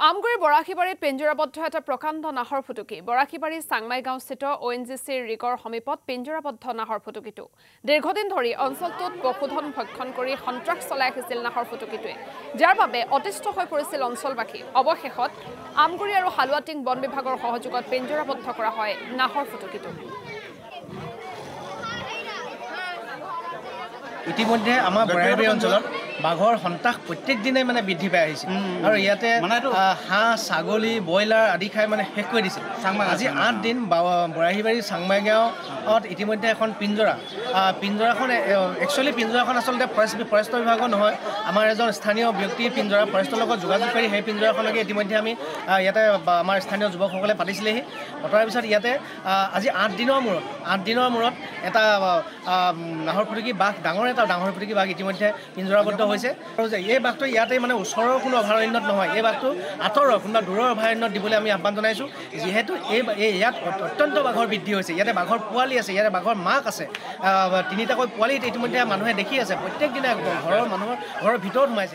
আমগুৰি বৰাশীবাৰীত পিঞ্জৰাবদ্ধ এটা প্ৰকাণ্ড নাহৰ ফুটুকি বৰাশীবাৰী চাংমাই গাঁওস্থিত ONGCৰ ৰিগৰ সমীপত পিঞ্জৰাবদ্ধ নাহৰ ফুটুকিটো দীৰ্ঘদিন ধৰি অঞ্চলটোত পশুধন ভক্ষণ কৰি সন্ত্ৰাস চলাই আহিছিল নাহৰ ফুটুকিটোৱে যাৰ বাবে অতিষ্ঠ হৈ পৰিছিল অঞ্চলবাসী অৱশেষত আমগুৰি আৰু হালুৱাটিং বন বিভাগৰ সহযোগত পিঞ্জৰাবদ্ধ কৰা হয় নাহৰ ফুটুকিটো ইতিমধ্যে আমাৰ বৰাইবাৰী অঞ্চলত বাঘৰ সন্ত্ৰাস প্ৰত্যেক দিনে মানে বৃদ্ধি পাই আহিছে আৰু ইয়াতে হাঁহ ছাগলী ব্ৰইলাৰ আদি খাই মানে শেষ কৰি দিছিল আজি 8 দিন বৰাহীবাৰী চাংমাই গাঁৱত ইতিমধ্যে এখন পিঞ্জৰাখন একচুৱেলি পিঞ্জৰাখন আচলতে ফৰেষ্টৰ বিভাগৰ নহয় আমাৰ এজন স্থানীয় ব্যক্তিৰ পিঞ্জৰা ফৰেষ্টৰ লগত যোগাযোগ কৰি সেই পিঞ্জৰাখনকে ইতিমধ্যে আমি ইয়াতে আমাৰ স্থানীয় যুৱকসকলে পাতিছিলেহি পতাৰ পিছত ইয়াতে আজি 8 দিনৰ মূৰত এটা নাহৰ ফুটুকি বাঘ ডাঙৰ ফুটুকি বাঘ ইতিমধ্যে পিঞ্জৰাবদ্ধ হৈছে আৰু যে এই বাঘটো ইয়াতে মানে ওচৰৰ কোনো অভয়াৰণ্যত নহয় এই বাঘটো আঁতৰৰ কোনোবা দূৰৰ অভয়াৰণ্যত দিবলৈ আমি আহ্বান জনাইছোঁ যিহেতু ইয়াত অত্যন্ত বাঘৰ বৃদ্ধি হৈছে ইয়াতে বাঘৰ পোৱালি আছে ইয়াতে বাঘৰ মাক আছে তিনিটাকৈ পোৱালি ইতিমধ্যে মানুহে দেখি আছে প্ৰত্যেক দিনাই ঘৰৰ মানুহৰ ঘৰৰ ভিতৰত সোমাইছে